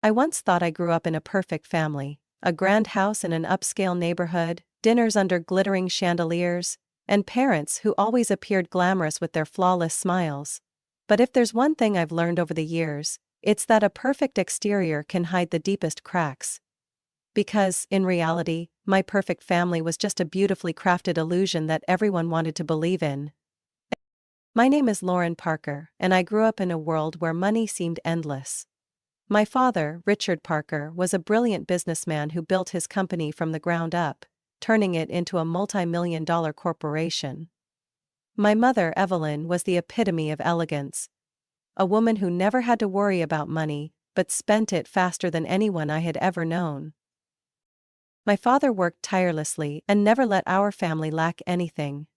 I once thought I grew up in a perfect family, a grand house in an upscale neighborhood, dinners under glittering chandeliers, and parents who always appeared glamorous with their flawless smiles. But if there's one thing I've learned over the years, it's that a perfect exterior can hide the deepest cracks. Because, in reality, my perfect family was just a beautifully crafted illusion that everyone wanted to believe in. My name is Lauren Parker, and I grew up in a world where money seemed endless. My father, Richard Parker, was a brilliant businessman who built his company from the ground up, turning it into a multi-million-dollar corporation. My mother, Evelyn, was the epitome of elegance. A woman who never had to worry about money, but spent it faster than anyone I had ever known. My father worked tirelessly and never let our family lack anything.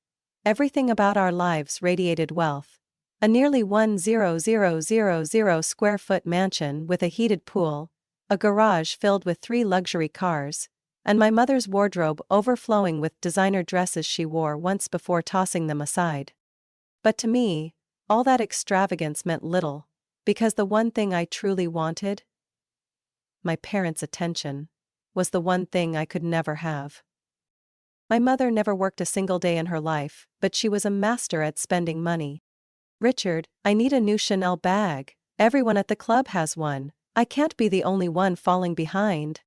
Everything about our lives radiated wealth. A nearly 1,000 square foot mansion with a heated pool, a garage filled with 3 luxury cars, and my mother's wardrobe overflowing with designer dresses she wore once before tossing them aside. But to me, all that extravagance meant little, because the one thing I truly wanted, my parents' attention, was the one thing I could never have. My mother never worked a single day in her life, but she was a master at spending money. "Richard, I need a new Chanel bag. Everyone at the club has one. I can't be the only one falling behind."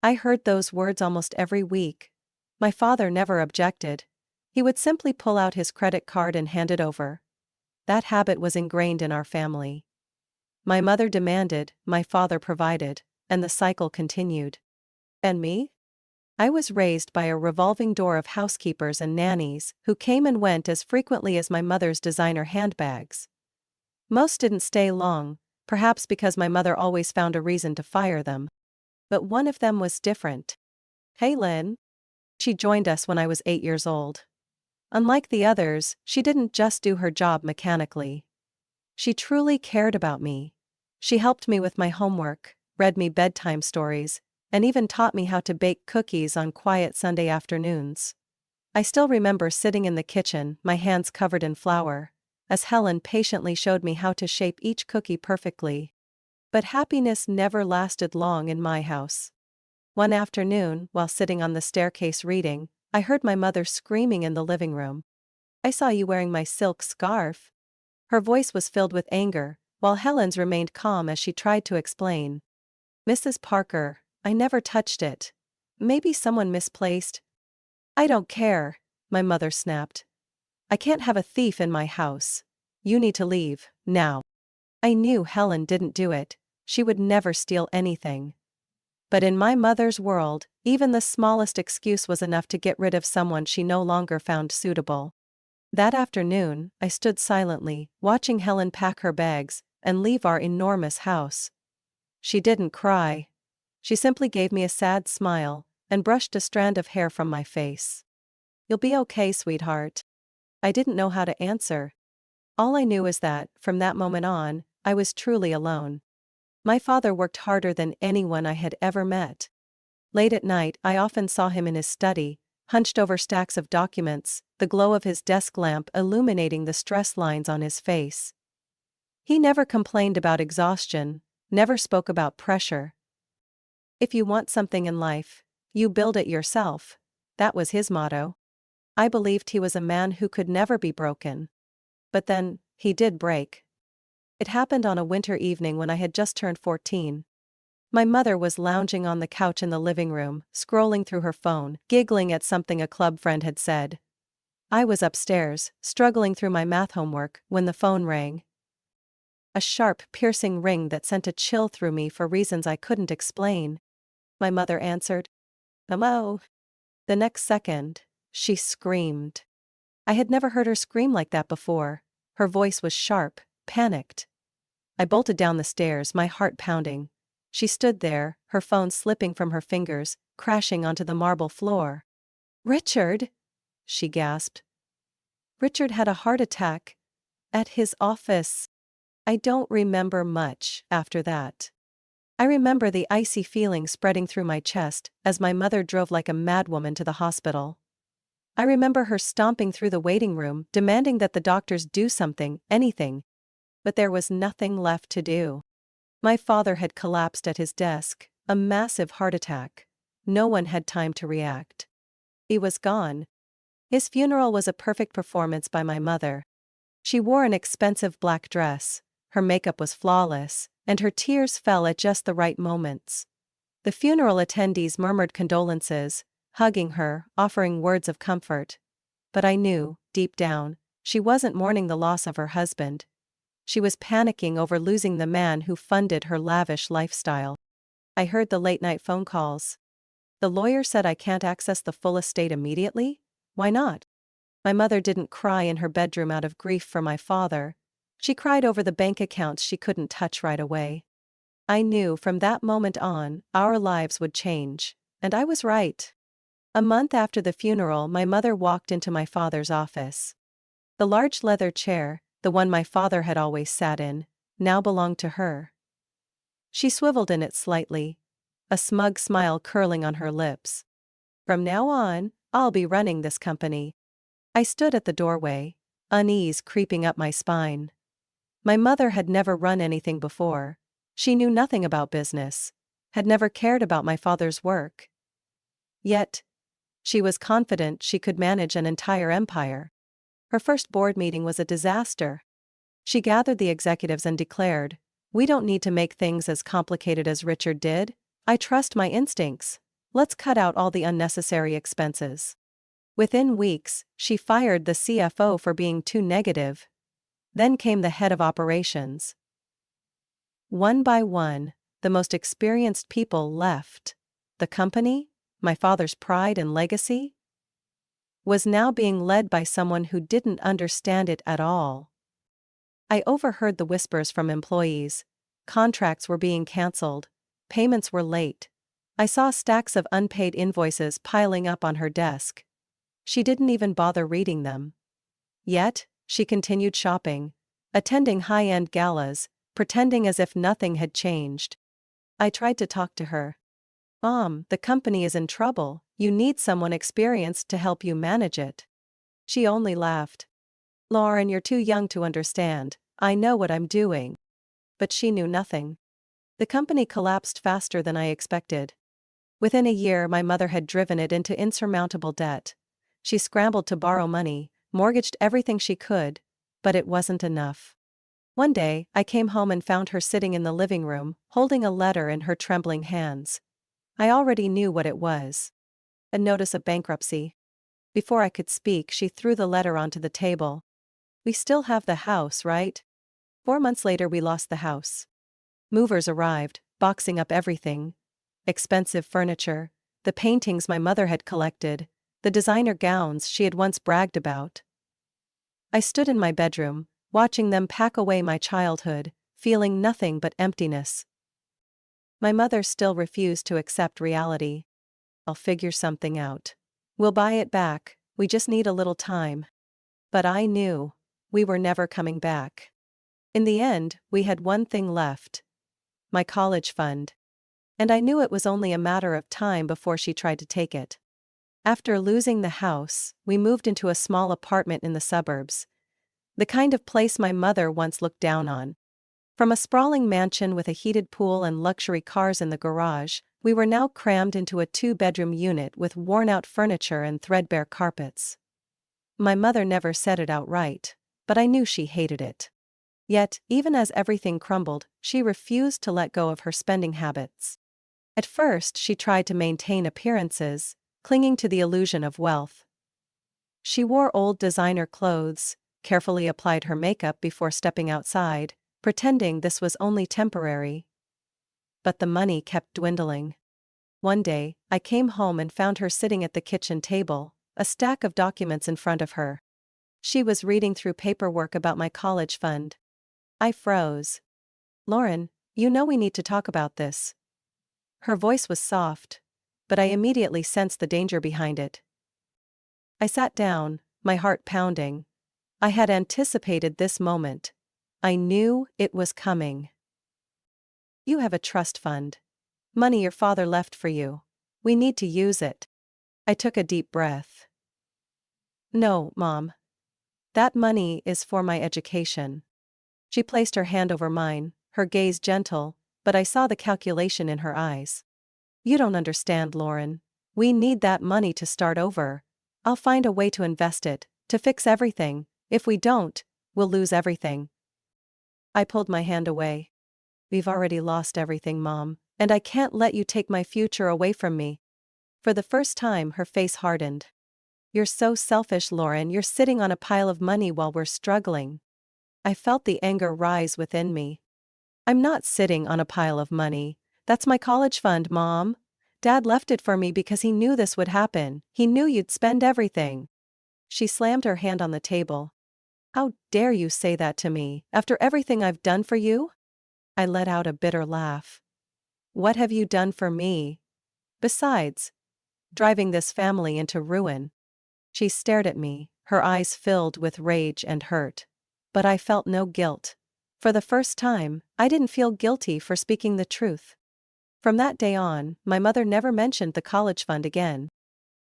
I heard those words almost every week. My father never objected. He would simply pull out his credit card and hand it over. That habit was ingrained in our family. My mother demanded, my father provided, and the cycle continued. And me? I was raised by a revolving door of housekeepers and nannies who came and went as frequently as my mother's designer handbags. Most didn't stay long, perhaps because my mother always found a reason to fire them. But one of them was different. "Hey, Lynn." She joined us when I was 8 years old. Unlike the others, she didn't just do her job mechanically. She truly cared about me. She helped me with my homework, read me bedtime stories, and even taught me how to bake cookies on quiet Sunday afternoons. I still remember sitting in the kitchen, my hands covered in flour, as Helen patiently showed me how to shape each cookie perfectly. But happiness never lasted long in my house. One afternoon, while sitting on the staircase reading, I heard my mother screaming in the living room. "I saw you wearing my silk scarf." Her voice was filled with anger, while Helen's remained calm as she tried to explain. "Mrs. Parker, I never touched it. Maybe someone misplaced." "I don't care," my mother snapped. "I can't have a thief in my house. You need to leave, now." I knew Helen didn't do it. She would never steal anything. But in my mother's world, even the smallest excuse was enough to get rid of someone she no longer found suitable. That afternoon, I stood silently, watching Helen pack her bags and leave our enormous house. She didn't cry. She simply gave me a sad smile and brushed a strand of hair from my face. "You'll be okay, sweetheart." I didn't know how to answer. All I knew is that, from that moment on, I was truly alone. My father worked harder than anyone I had ever met. Late at night, I often saw him in his study, hunched over stacks of documents, the glow of his desk lamp illuminating the stress lines on his face. He never complained about exhaustion, never spoke about pressure. "If you want something in life, you build it yourself." That was his motto. I believed he was a man who could never be broken. But then, he did break. It happened on a winter evening when I had just turned 14. My mother was lounging on the couch in the living room, scrolling through her phone, giggling at something a club friend had said. I was upstairs, struggling through my math homework, when the phone rang. A sharp, piercing ring that sent a chill through me for reasons I couldn't explain. My mother answered. "Hello." The next second, she screamed. I had never heard her scream like that before. Her voice was sharp, panicked. I bolted down the stairs, my heart pounding. She stood there, her phone slipping from her fingers, crashing onto the marble floor. "Richard!" she gasped. "Richard had a heart attack. At his office." I don't remember much after that. I remember the icy feeling spreading through my chest as my mother drove like a madwoman to the hospital. I remember her stomping through the waiting room, demanding that the doctors do something, anything. But there was nothing left to do. My father had collapsed at his desk, a massive heart attack. No one had time to react. He was gone. His funeral was a perfect performance by my mother. She wore an expensive black dress, her makeup was flawless, and her tears fell at just the right moments. The funeral attendees murmured condolences, hugging her, offering words of comfort. But I knew, deep down, she wasn't mourning the loss of her husband. She was panicking over losing the man who funded her lavish lifestyle. I heard the late-night phone calls. The lawyer said I can't access the full estate immediately? Why not? My mother didn't cry in her bedroom out of grief for my father. She cried over the bank accounts she couldn't touch right away. I knew from that moment on, our lives would change. And I was right. A month after the funeral, my mother walked into my father's office. The large leather chair, the one my father had always sat in, now belonged to her. She swiveled in it slightly, a smug smile curling on her lips. From now on, I'll be running this company. I stood at the doorway, unease creeping up my spine. My mother had never run anything before. She knew nothing about business, had never cared about my father's work. Yet, she was confident she could manage an entire empire. Her first board meeting was a disaster. She gathered the executives and declared, "We don't need to make things as complicated as Richard did. I trust my instincts. Let's cut out all the unnecessary expenses." Within weeks, she fired the CFO for being too negative. Then came the head of operations. One by one, the most experienced people left. The company, my father's pride and legacy, was now being led by someone who didn't understand it at all. I overheard the whispers from employees. Contracts were being cancelled. Payments were late. I saw stacks of unpaid invoices piling up on her desk. She didn't even bother reading them. Yet, she continued shopping, attending high-end galas, pretending as if nothing had changed. I tried to talk to her. "Mom, the company is in trouble. You need someone experienced to help you manage it." She only laughed. "Lauren, you're too young to understand. I know what I'm doing." But she knew nothing. The company collapsed faster than I expected. Within a year, my mother had driven it into insurmountable debt. She scrambled to borrow money, mortgaged everything she could, but it wasn't enough. One day, I came home and found her sitting in the living room, holding a letter in her trembling hands. I already knew what it was. A notice of bankruptcy. Before I could speak, she threw the letter onto the table. "We still have the house, right?" 4 months later, we lost the house. Movers arrived, boxing up everything. Expensive furniture, the paintings my mother had collected, the designer gowns she had once bragged about. I stood in my bedroom, watching them pack away my childhood, feeling nothing but emptiness. My mother still refused to accept reality. "I'll figure something out. We'll buy it back, we just need a little time." But I knew. We were never coming back. In the end, we had one thing left. My college fund. And I knew it was only a matter of time before she tried to take it. After losing the house, we moved into a small apartment in the suburbs. The kind of place my mother once looked down on. From a sprawling mansion with a heated pool and luxury cars in the garage, we were now crammed into a 2-bedroom unit with worn-out furniture and threadbare carpets. My mother never said it outright, but I knew she hated it. Yet, even as everything crumbled, she refused to let go of her spending habits. At first, she tried to maintain appearances, clinging to the illusion of wealth. She wore old designer clothes, carefully applied her makeup before stepping outside, pretending this was only temporary. But the money kept dwindling. One day, I came home and found her sitting at the kitchen table, a stack of documents in front of her. She was reading through paperwork about my college fund. I froze. "Lauren, you know we need to talk about this." Her voice was soft, but I immediately sensed the danger behind it. I sat down, my heart pounding. I had anticipated this moment. I knew it was coming. "You have a trust fund. Money your father left for you. We need to use it." I took a deep breath. "No, Mom. That money is for my education." She placed her hand over mine, her gaze gentle, but I saw the calculation in her eyes. You don't understand, Lauren. We need that money to start over. I'll find a way to invest it, to fix everything. If we don't, we'll lose everything. I pulled my hand away. We've already lost everything, Mom, and I can't let you take my future away from me. For the first time, her face hardened. You're so selfish, Lauren. You're sitting on a pile of money while we're struggling. I felt the anger rise within me. I'm not sitting on a pile of money. That's my college fund, Mom. Dad left it for me because he knew this would happen. He knew you'd spend everything. She slammed her hand on the table. How dare you say that to me, after everything I've done for you? I let out a bitter laugh. What have you done for me? Besides driving this family into ruin. She stared at me, her eyes filled with rage and hurt. But I felt no guilt. For the first time, I didn't feel guilty for speaking the truth. From that day on, my mother never mentioned the college fund again.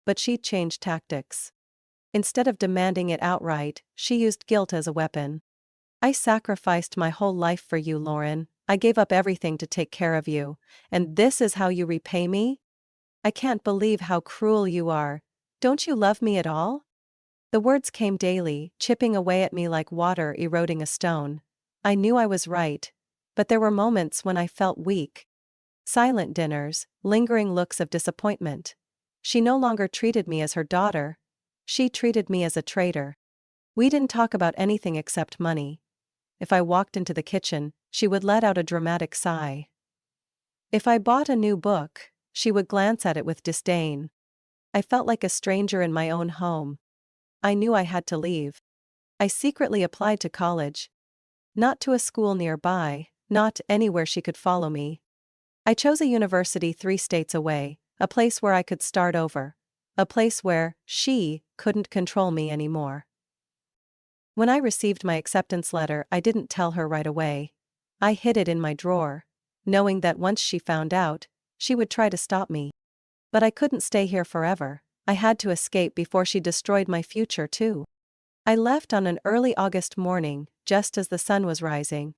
But she changed tactics. Instead of demanding it outright, she used guilt as a weapon. I sacrificed my whole life for you, Lauren. I gave up everything to take care of you, and this is how you repay me? I can't believe how cruel you are. Don't you love me at all? The words came daily, chipping away at me like water eroding a stone. I knew I was right, but there were moments when I felt weak. Silent dinners, lingering looks of disappointment. She no longer treated me as her daughter. She treated me as a traitor. We didn't talk about anything except money. If I walked into the kitchen, she would let out a dramatic sigh. If I bought a new book, she would glance at it with disdain. I felt like a stranger in my own home. I knew I had to leave. I secretly applied to college. Not to a school nearby, not anywhere she could follow me. I chose a university 3 states away, a place where I could start over. A place where she couldn't control me anymore. When I received my acceptance letter, I didn't tell her right away. I hid it in my drawer, knowing that once she found out, she would try to stop me. But I couldn't stay here forever. I had to escape before she destroyed my future too. I left on an early August morning, just as the sun was rising.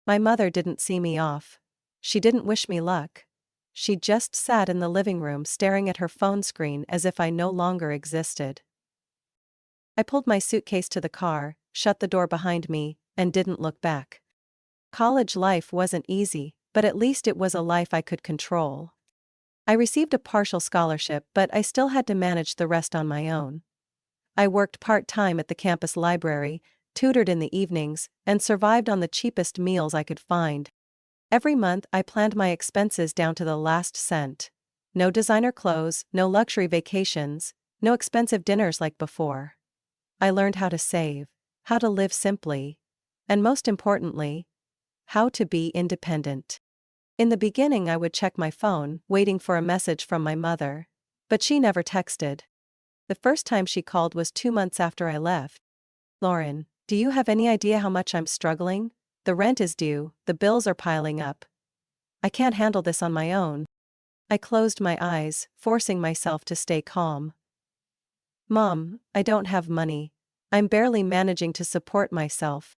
My mother didn't see me off. She didn't wish me luck. She just sat in the living room staring at her phone screen as if I no longer existed. I pulled my suitcase to the car, shut the door behind me, and didn't look back. College life wasn't easy, but at least it was a life I could control. I received a partial scholarship, but I still had to manage the rest on my own. I worked part-time at the campus library, tutored in the evenings, and survived on the cheapest meals I could find. Every month I planned my expenses down to the last cent. No designer clothes, no luxury vacations, no expensive dinners like before. I learned how to save, how to live simply, and most importantly, how to be independent. In the beginning I would check my phone, waiting for a message from my mother. But she never texted. The first time she called was 2 months after I left. Lauren, do you have any idea how much I'm struggling? The rent is due, the bills are piling up. I can't handle this on my own. I closed my eyes, forcing myself to stay calm. Mom, I don't have money. I'm barely managing to support myself.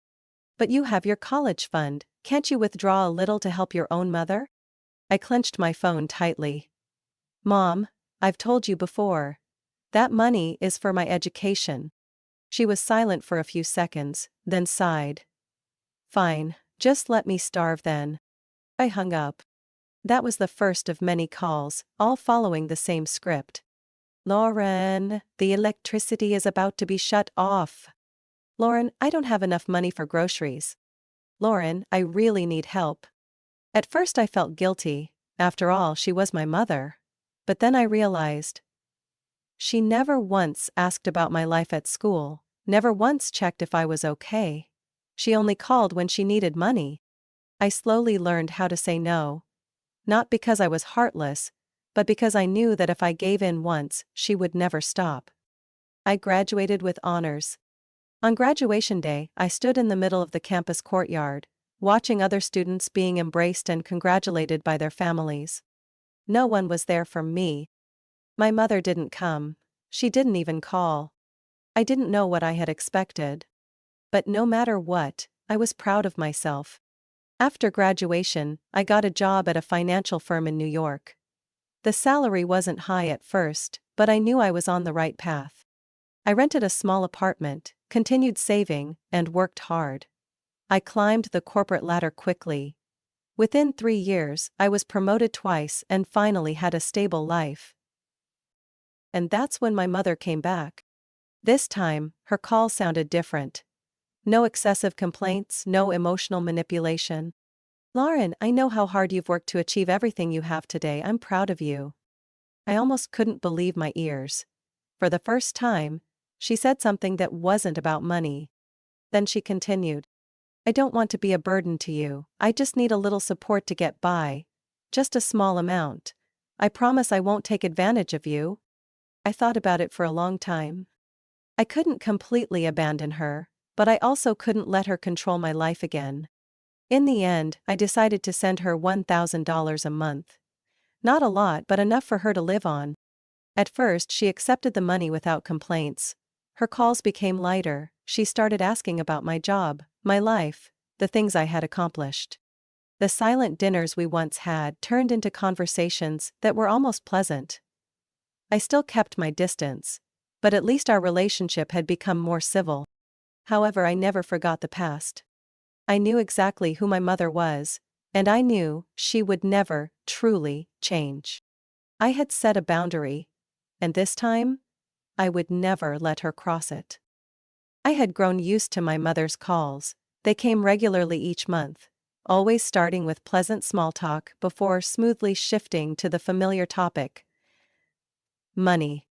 But you have your college fund, can't you withdraw a little to help your own mother? I clenched my phone tightly. Mom, I've told you before. That money is for my education. She was silent for a few seconds, then sighed. Fine, just let me starve then. I hung up. That was the first of many calls, all following the same script. Lauren, the electricity is about to be shut off. Lauren, I don't have enough money for groceries. Lauren, I really need help. At first I felt guilty, after all she was my mother. But then I realized. She never once asked about my life at school, never once checked if I was okay. She only called when she needed money. I slowly learned how to say no. Not because I was heartless, but because I knew that if I gave in once, she would never stop. I graduated with honors. On graduation day, I stood in the middle of the campus courtyard, watching other students being embraced and congratulated by their families. No one was there for me. My mother didn't come. She didn't even call. I didn't know what I had expected. But no matter what, I was proud of myself. After graduation, I got a job at a financial firm in New York. The salary wasn't high at first, but I knew I was on the right path. I rented a small apartment, continued saving, and worked hard. I climbed the corporate ladder quickly. Within 3 years, I was promoted twice and finally had a stable life. And that's when my mother came back. This time, her call sounded different. No excessive complaints, no emotional manipulation. "Lauren, I know how hard you've worked to achieve everything you have today. I'm proud of you." I almost couldn't believe my ears. For the first time, she said something that wasn't about money. Then she continued, "I don't want to be a burden to you. I just need a little support to get by. Just a small amount. I promise I won't take advantage of you." I thought about it for a long time. I couldn't completely abandon her, but I also couldn't let her control my life again. In the end, I decided to send her $1,000 a month. Not a lot, but enough for her to live on. At first, she accepted the money without complaints. Her calls became lighter. She started asking about my job, my life, the things I had accomplished. The silent dinners we once had turned into conversations that were almost pleasant. I still kept my distance, but at least our relationship had become more civil. However, I never forgot the past. I knew exactly who my mother was, and I knew she would never truly change. I had set a boundary, and this time, I would never let her cross it. I had grown used to my mother's calls. They came regularly each month, always starting with pleasant small talk before smoothly shifting to the familiar topic: money.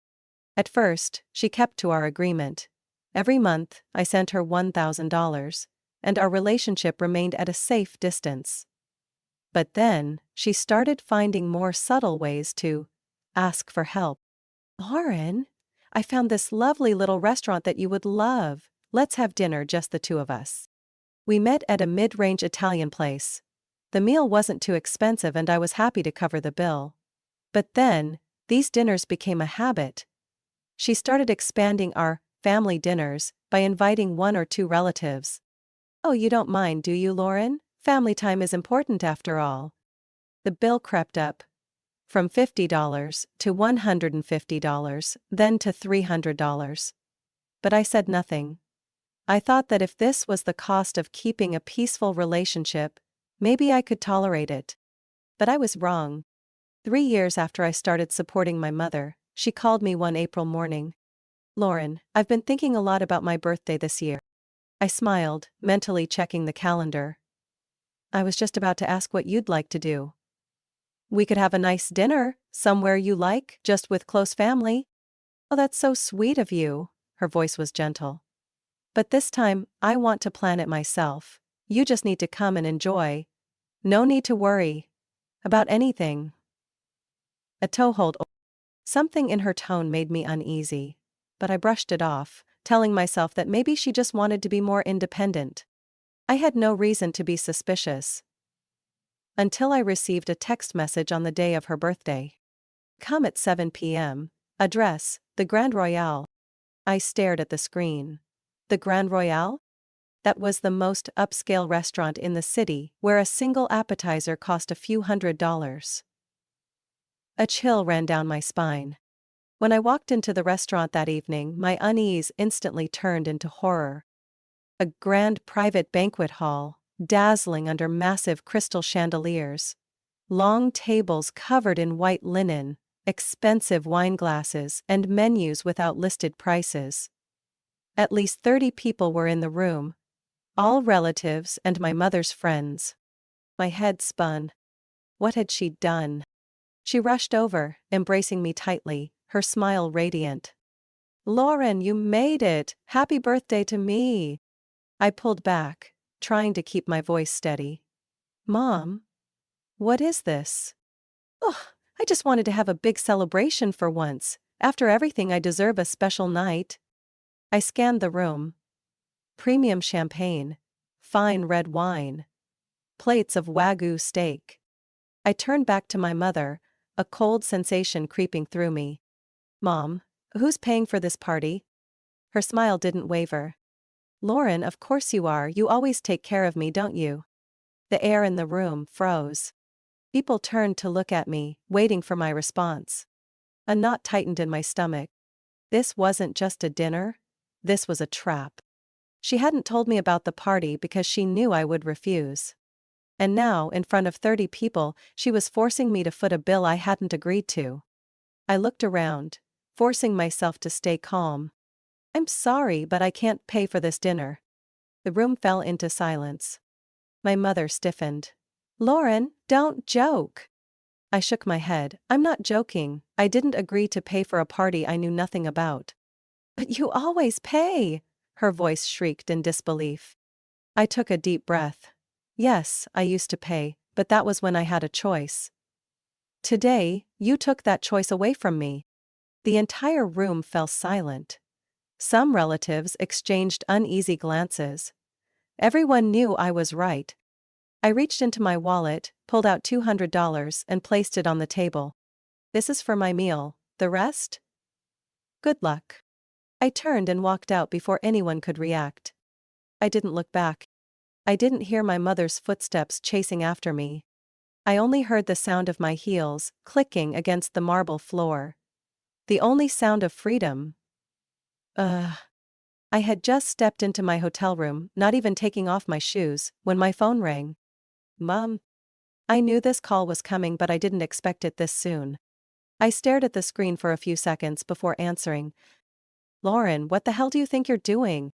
At first, she kept to our agreement. Every month, I sent her $1,000, and our relationship remained at a safe distance. But then, she started finding more subtle ways to ask for help. "Lauren, I found this lovely little restaurant that you would love. Let's have dinner, just the two of us." We met at a mid-range Italian place. The meal wasn't too expensive and I was happy to cover the bill. But then, these dinners became a habit. She started expanding our family dinners by inviting one or two relatives. "Oh, you don't mind, do you, Lauren? Family time is important after all." The bill crept up. From $50 to $150, then to $300. But I said nothing. I thought that if this was the cost of keeping a peaceful relationship, maybe I could tolerate it. But I was wrong. 3 years after I started supporting my mother, she called me one April morning. "Lauren, I've been thinking a lot about my birthday this year." I smiled, mentally checking the calendar. "I was just about to ask what you'd like to do." "We could have a nice dinner, somewhere you like, just with close family." "Oh, that's so sweet of you." Her voice was gentle. "But this time, I want to plan it myself. You just need to come and enjoy. No need to worry about anything." A toehold. Something in her tone made me uneasy, but I brushed it off, telling myself that maybe she just wanted to be more independent. I had no reason to be suspicious. Until I received a text message on the day of her birthday. "Come at 7 p.m. Address, the Grand Royale." I stared at the screen. The Grand Royale? That was the most upscale restaurant in the city, where a single appetizer cost a few $100s. A chill ran down my spine. When I walked into the restaurant that evening, my unease instantly turned into horror. A grand private banquet hall, dazzling under massive crystal chandeliers. Long tables covered in white linen, expensive wine glasses, and menus without listed prices. At least 30 people were in the room. All relatives and my mother's friends. My head spun. What had she done? She rushed over, embracing me tightly, her smile radiant. "Lauren, you made it! Happy birthday to me!" I pulled back, trying to keep my voice steady. "Mom? What is this?" "Ugh, I just wanted to have a big celebration for once. After everything, I deserve a special night." I scanned the room. Premium champagne. Fine red wine. Plates of Wagyu steak. I turned back to my mother, a cold sensation creeping through me. "Mom, who's paying for this party?" Her smile didn't waver. "Lauren, of course you are. You always take care of me, don't you?" The air in the room froze. People turned to look at me, waiting for my response. A knot tightened in my stomach. This wasn't just a dinner. This was a trap. She hadn't told me about the party because she knew I would refuse. And now, in front of 30 people, she was forcing me to foot a bill I hadn't agreed to. I looked around, forcing myself to stay calm. "I'm sorry, but I can't pay for this dinner." The room fell into silence. My mother stiffened. "Lauren, don't joke." I shook my head. "I'm not joking. I didn't agree to pay for a party I knew nothing about." "But you always pay," her voice shrieked in disbelief. I took a deep breath. Yes, I used to pay, but that was when I had a choice. Today, you took that choice away from me. The entire room fell silent. Some relatives exchanged uneasy glances. Everyone knew I was right. I reached into my wallet, pulled out $200, and placed it on the table. "This is for my meal. The rest? Good luck." I turned and walked out before anyone could react. I didn't look back. I didn't hear my mother's footsteps chasing after me. I only heard the sound of my heels clicking against the marble floor. The only sound of freedom. I had just stepped into my hotel room, not even taking off my shoes, when my phone rang. "Mom." I knew this call was coming, but I didn't expect it this soon. I stared at the screen for a few seconds before answering. "Lauren, what the hell do you think you're doing?"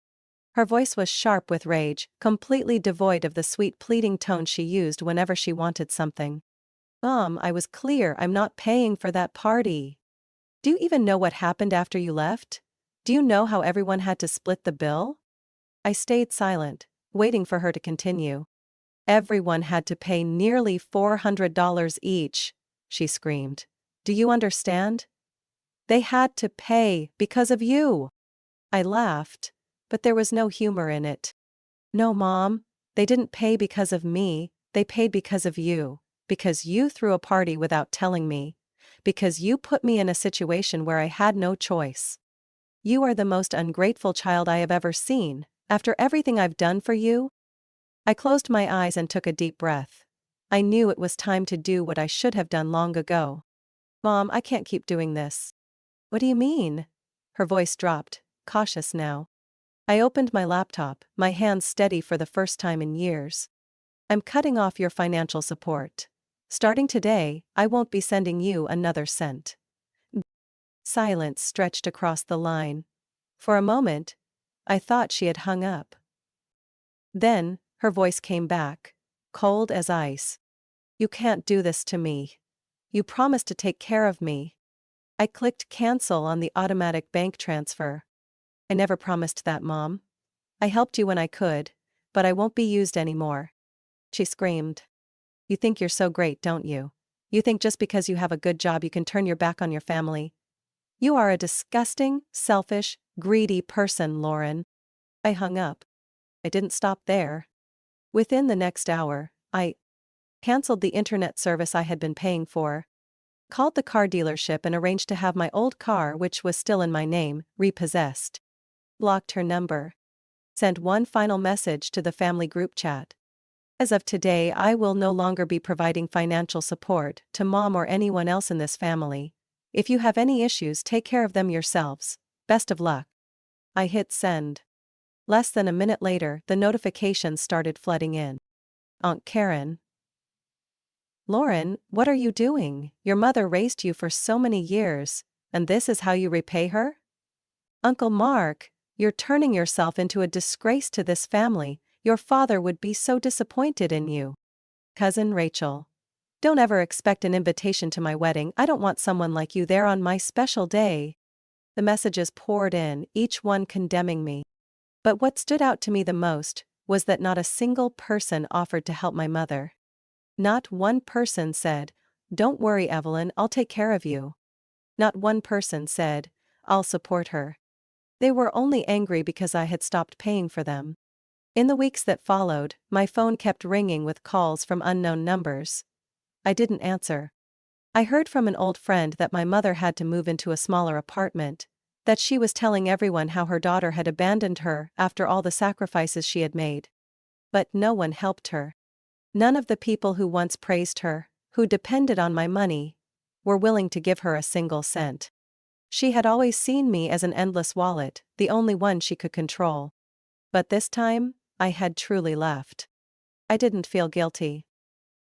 Her voice was sharp with rage, completely devoid of the sweet pleading tone she used whenever she wanted something. "Mom, I was clear, I'm not paying for that party." "Do you even know what happened after you left? Do you know how everyone had to split the bill?" I stayed silent, waiting for her to continue. "Everyone had to pay nearly $400 each," she screamed. "Do you understand? They had to pay because of you." I laughed, but there was no humor in it. "No, Mom, they didn't pay because of me, they paid because of you, because you threw a party without telling me, because you put me in a situation where I had no choice. You are the most ungrateful child I have ever seen, after everything I've done for you." I closed my eyes and took a deep breath. I knew it was time to do what I should have done long ago. "Mom, I can't keep doing this." "What do you mean?" Her voice dropped, cautious now. I opened my laptop, my hands steady for the first time in years. "I'm cutting off your financial support. Starting today, I won't be sending you another cent." Silence stretched across the line. For a moment, I thought she had hung up. Then, her voice came back, cold as ice. "You can't do this to me. You promised to take care of me." I clicked cancel on the automatic bank transfer. "I never promised that, Mom. I helped you when I could, but I won't be used anymore." She screamed. "You think you're so great, don't you? You think just because you have a good job you can turn your back on your family? You are a disgusting, selfish, greedy person, Lauren." I hung up. I didn't stop there. Within the next hour, I canceled the internet service I had been paying for, called the car dealership and arranged to have my old car, which was still in my name, repossessed. Blocked her number. Sent one final message to the family group chat. "As of today, I will no longer be providing financial support to Mom or anyone else in this family. If you have any issues, take care of them yourselves. Best of luck." I hit send. Less than a minute later, the notifications started flooding in. "Aunt Karen." "Lauren, what are you doing? Your mother raised you for so many years, and this is how you repay her?" "Uncle Mark, you're turning yourself into a disgrace to this family. Your father would be so disappointed in you." "Cousin Rachel. Don't ever expect an invitation to my wedding. I don't want someone like you there on my special day." The messages poured in, each one condemning me. But what stood out to me the most was that not a single person offered to help my mother. Not one person said, "Don't worry, Evelyn, I'll take care of you." Not one person said, "I'll support her." They were only angry because I had stopped paying for them. In the weeks that followed, my phone kept ringing with calls from unknown numbers. I didn't answer. I heard from an old friend that my mother had to move into a smaller apartment, that she was telling everyone how her daughter had abandoned her after all the sacrifices she had made. But no one helped her. None of the people who once praised her, who depended on my money, were willing to give her a single cent. She had always seen me as an endless wallet, the only one she could control. But this time, I had truly left. I didn't feel guilty.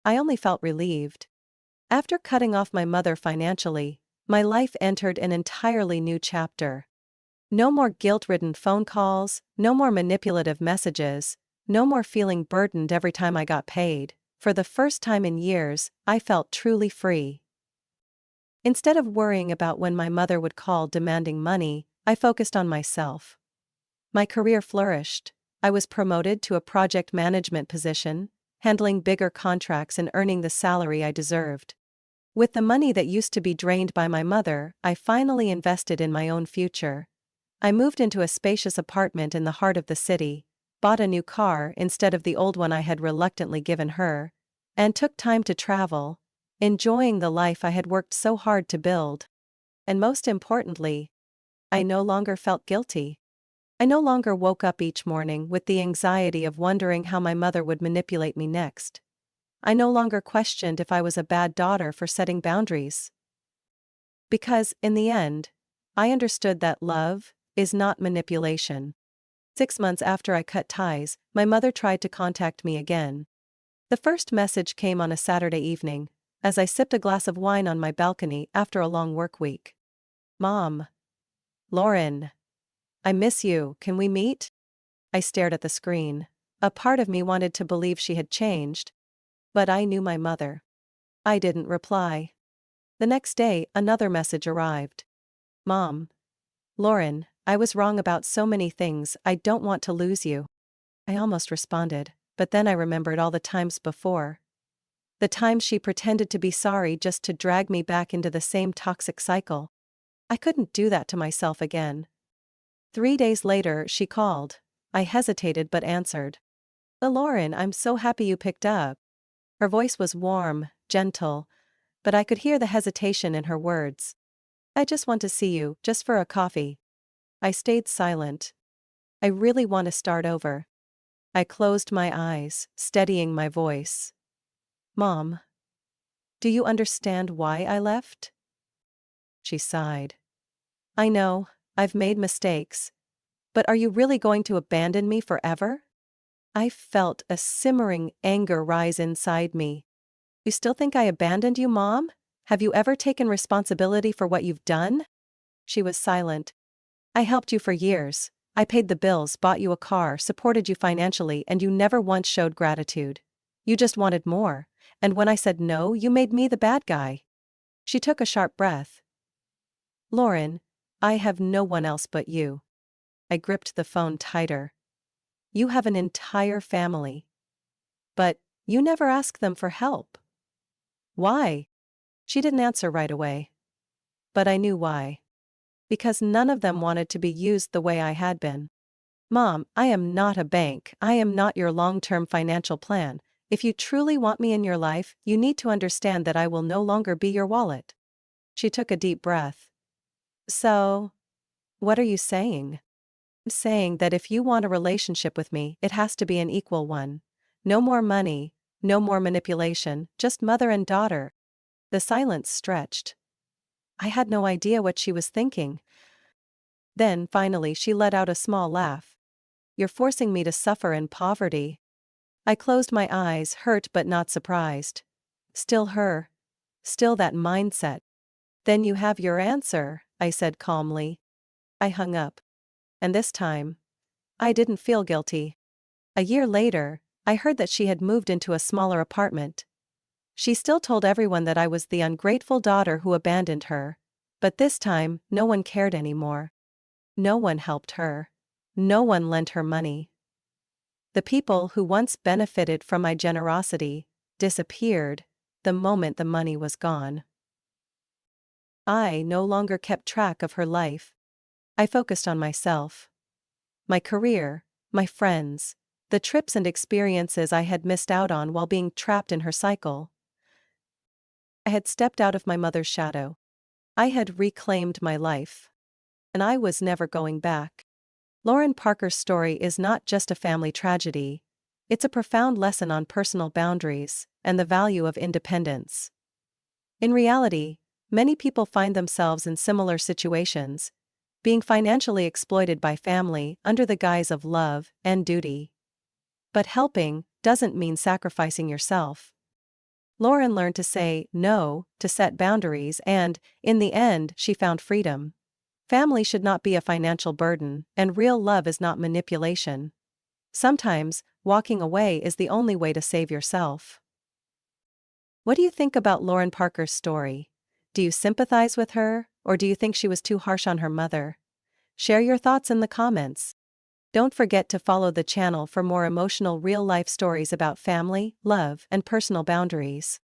I only felt relieved. After cutting off my mother financially, my life entered an entirely new chapter. No more guilt-ridden phone calls, no more manipulative messages, no more feeling burdened every time I got paid. For the first time in years, I felt truly free. Instead of worrying about when my mother would call demanding money, I focused on myself. My career flourished. I was promoted to a project management position, handling bigger contracts and earning the salary I deserved. With the money that used to be drained by my mother, I finally invested in my own future. I moved into a spacious apartment in the heart of the city, bought a new car instead of the old one I had reluctantly given her, and took time to travel, enjoying the life I had worked so hard to build. And most importantly, I no longer felt guilty. I no longer woke up each morning with the anxiety of wondering how my mother would manipulate me next. I no longer questioned if I was a bad daughter for setting boundaries. Because, in the end, I understood that love is not manipulation. 6 months after I cut ties, my mother tried to contact me again. The first message came on a Saturday evening, as I sipped a glass of wine on my balcony after a long work week. Mom. Lauren. I miss you, can we meet? I stared at the screen. A part of me wanted to believe she had changed. But I knew my mother. I didn't reply. The next day, another message arrived. Mom. Lauren, I was wrong about so many things, I don't want to lose you. I almost responded, but then I remembered all the times before. The times she pretended to be sorry just to drag me back into the same toxic cycle. I couldn't do that to myself again. 3 days later, she called. I hesitated but answered. Lauren, I'm so happy you picked up. Her voice was warm, gentle, but I could hear the hesitation in her words. I just want to see you, just for a coffee. I stayed silent. I really want to start over. I closed my eyes, steadying my voice. Mom. Do you understand why I left? She sighed. I know, I've made mistakes. But are you really going to abandon me forever? I felt a simmering anger rise inside me. You still think I abandoned you, Mom? Have you ever taken responsibility for what you've done? She was silent. I helped you for years. I paid the bills, bought you a car, supported you financially, and you never once showed gratitude. You just wanted more. And when I said no, you made me the bad guy. She took a sharp breath. Lauren, I have no one else but you. I gripped the phone tighter. You have an entire family. But you never ask them for help. Why? She didn't answer right away. But I knew why. Because none of them wanted to be used the way I had been. Mom, I am not a bank. I am not your long-term financial plan. If you truly want me in your life, you need to understand that I will no longer be your wallet. She took a deep breath. So, what are you saying? I'm saying that if you want a relationship with me, it has to be an equal one. No more money, no more manipulation, just mother and daughter. The silence stretched. I had no idea what she was thinking. Then, finally, she let out a small laugh. You're forcing me to suffer in poverty. I closed my eyes, hurt but not surprised. Still her. Still that mindset. Then you have your answer, I said calmly. I hung up. And this time, I didn't feel guilty. A year later, I heard that she had moved into a smaller apartment. She still told everyone that I was the ungrateful daughter who abandoned her. But this time, no one cared anymore. No one helped her. No one lent her money. The people who once benefited from my generosity disappeared the moment the money was gone. I no longer kept track of her life. I focused on myself. My career, my friends, the trips and experiences I had missed out on while being trapped in her cycle. I had stepped out of my mother's shadow. I had reclaimed my life. And I was never going back. Lauren Parker's story is not just a family tragedy. It's a profound lesson on personal boundaries and the value of independence. In reality, many people find themselves in similar situations, being financially exploited by family under the guise of love and duty. But helping doesn't mean sacrificing yourself. Lauren learned to say no, to set boundaries, and, in the end, she found freedom. Family should not be a financial burden, and real love is not manipulation. Sometimes, walking away is the only way to save yourself. What do you think about Lauren Parker's story? Do you sympathize with her, or do you think she was too harsh on her mother? Share your thoughts in the comments. Don't forget to follow the channel for more emotional real-life stories about family, love, and personal boundaries.